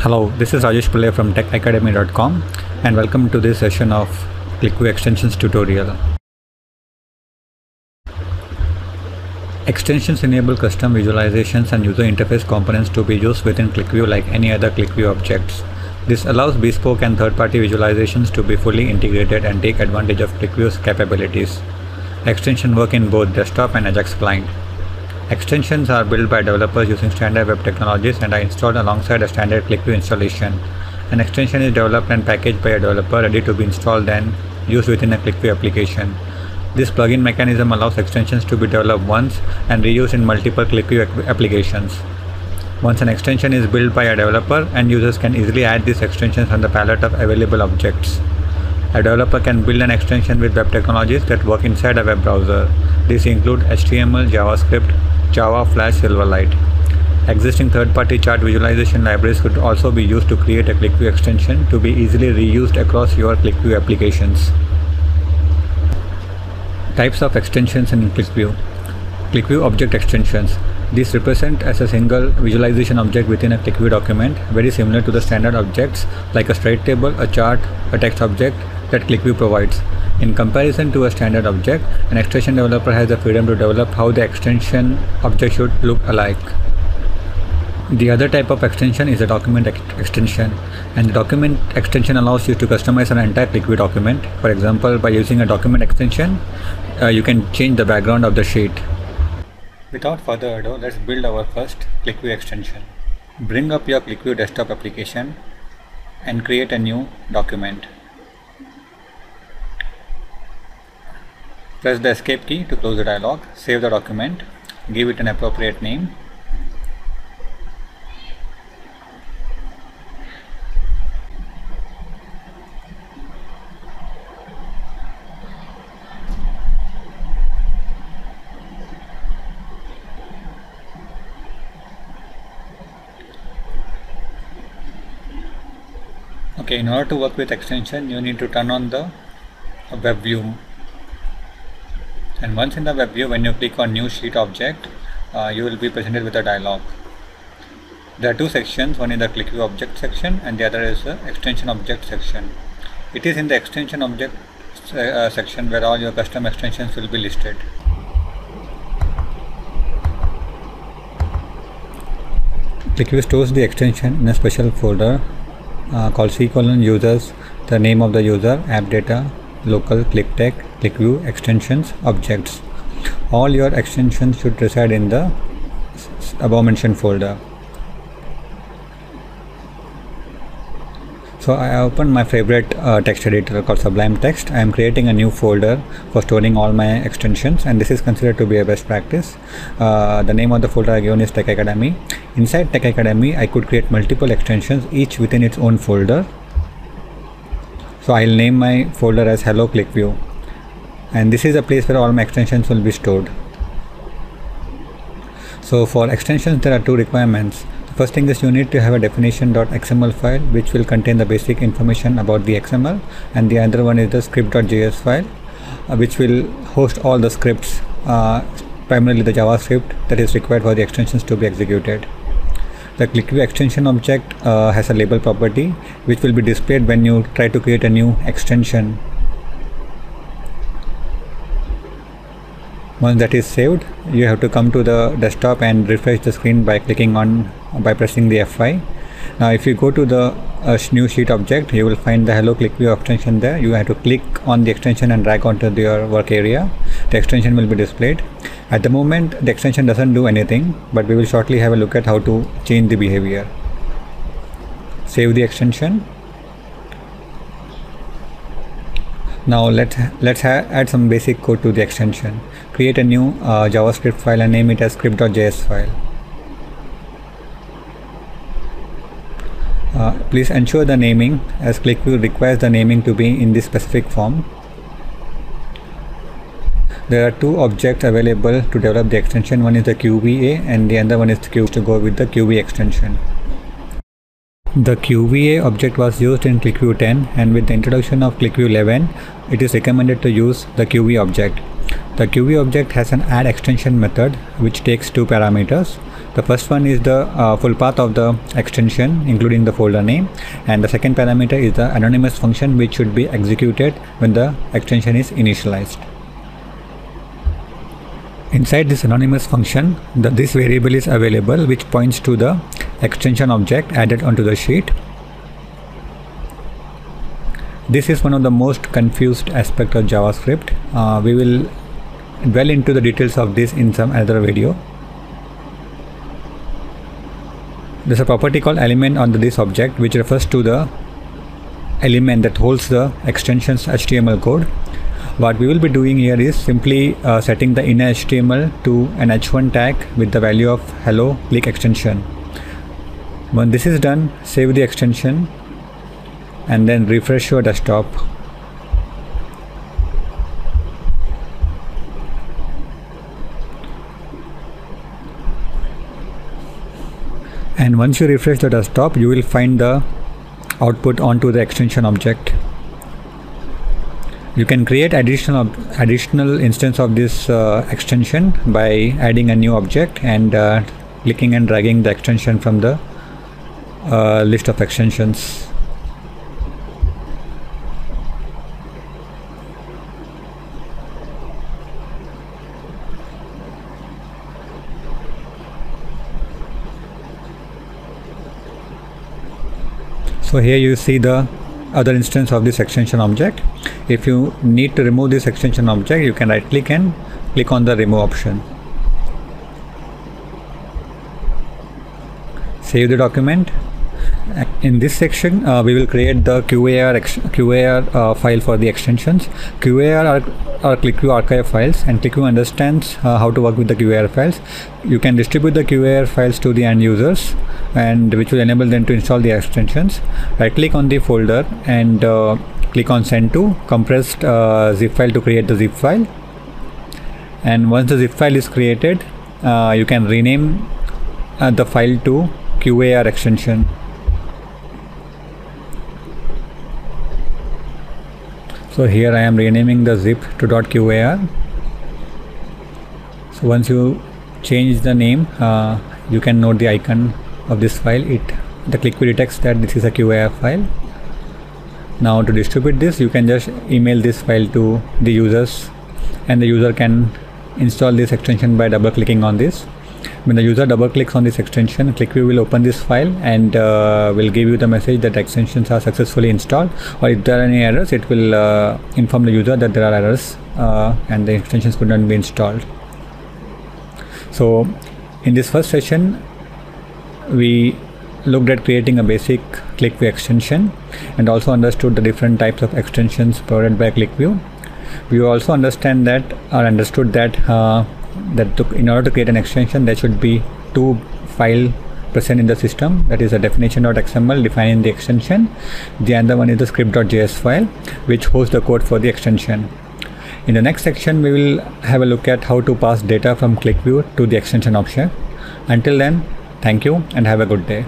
Hello, this is Rajesh Pillai from techacademy.com and welcome to this session of QlikView extensions tutorial. Extensions enable custom visualizations and user interface components to be used within QlikView like any other QlikView objects. This allows bespoke and third-party visualizations to be fully integrated and take advantage of QlikView's capabilities. Extensions work in both desktop and Ajax client. Extensions are built by developers using standard web technologies and are installed alongside a standard QlikView installation. An extension is developed and packaged by a developer ready to be installed and used within a QlikView application. This plugin mechanism allows extensions to be developed once and reused in multiple QlikView applications. Once an extension is built by a developer, end users can easily add these extensions from the palette of available objects. A developer can build an extension with web technologies that work inside a web browser. These include HTML, JavaScript, Java, Flash, Silverlight. Existing third-party chart visualization libraries could also be used to create a QlikView extension to be easily reused across your QlikView applications. Types of extensions in QlikView. QlikView object extensions. These represent as a single visualization object within a QlikView document, very similar to the standard objects like a straight table, a chart, a text object that QlikView provides. In comparison to a standard object, an extension developer has the freedom to develop how the extension object should look alike. The other type of extension is a document extension, and the document extension allows you to customize an entire QlikView document. For example, by using a document extension, you can change the background of the sheet. Without further ado, let's build our first QlikView extension. Bring up your QlikView desktop application and create a new document. Press the escape key to close the dialog. Save the document. Give it an appropriate name. Okay, in order to work with extension, you need to turn on the web view. And once in the web view, when you click on new sheet object, you will be presented with a dialog. There are two sections, one is the QlikView object section and the other is the extension object section. It is in the extension object section where all your custom extensions will be listed. QlikView stores the extension in a special folder called C:users, the name of the user, app data, local, QlikTech, QlikView, extensions, objects. All your extensions should reside in the above mentioned folder. So I opened my favorite text editor called Sublime Text. I am creating a new folder for storing all my extensions, and this is considered to be a best practice. The name of the folder again is Tech Academy. Inside Tech Academy, I could create multiple extensions, each within its own folder. So I'll name my folder as Hello QlikView, and this is a place where all my extensions will be stored. So for extensions, there are two requirements. The first thing is you need to have a definition.xml file which will contain the basic information about the XML, and the other one is the script.js file which will host all the scripts, primarily the JavaScript that is required for the extensions to be executed. The QlikView extension object has a label property which will be displayed when you try to create a new extension. Once that is saved, you have to come to the desktop and refresh the screen by pressing the F5. Now if you go to the new sheet object, you will find the Hello QlikView extension there. You have to click on the extension and drag onto your work area. The extension will be displayed. At the moment, the extension doesn't do anything, but we will shortly have a look at how to change the behavior. Save the extension. Now let's add some basic code to the extension. Create a new JavaScript file and name it as script.js file. Please ensure the naming, as QlikView requires the naming to be in this specific form. There are two objects available to develop the extension. One is the QVA and the other one is the Q to go with the QV extension. The QVA object was used in QlikView 10, and with the introduction of QlikView 11, it is recommended to use the QV object. The QV object has an add extension method which takes two parameters. The first one is the full path of the extension including the folder name, and the second parameter is the anonymous function which should be executed when the extension is initialized. Inside this anonymous function, this variable is available which points to the extension object added onto the sheet. This is one of the most confused aspects of JavaScript. We will dwell into the details of this in some other video. There's a property called element on this object which refers to the element that holds the extension's HTML code. What we will be doing here is simply setting the inner HTML to an h1 tag with the value of hello click extension. When this is done, save the extension and then refresh your desktop. And once you refresh the desktop, you will find the output onto the extension object. You can create additional instance of this extension by adding a new object and clicking and dragging the extension from the list of extensions. So here you see the other instance of this extension object. If you need to remove this extension object, you can right click and click on the remove option. Save the document. In this section, we will create the QAR file for the extensions. QAR are QlikView archive files, and QlikView understands how to work with the QAR files. You can distribute the QAR files to the end users, and which will enable them to install the extensions. Right click on the folder and click on send to compressed zip file to create the zip file. And once the zip file is created, you can rename the file to QAR extension. So here I am renaming the zip to .qar. So once you change the name, you can note the icon of this file. The QlikView detects that this is a QAR file. Now to distribute this, you can just email this file to the users, and the user can install this extension by double clicking on this. When the user double clicks on this extension, QlikView will open this file and will give you the message that extensions are successfully installed, or if there are any errors, it will inform the user that there are errors and the extensions could not be installed. So in this first session, we looked at creating a basic QlikView extension and also understood the different types of extensions provided by QlikView. We also understood that in order to create an extension, there should be two files present in the system, that is a definition.xml defining the extension. The other one is the script.js file which hosts the code for the extension. In the next section, we will have a look at how to pass data from QlikView to the extension option. Until then, thank you and have a good day.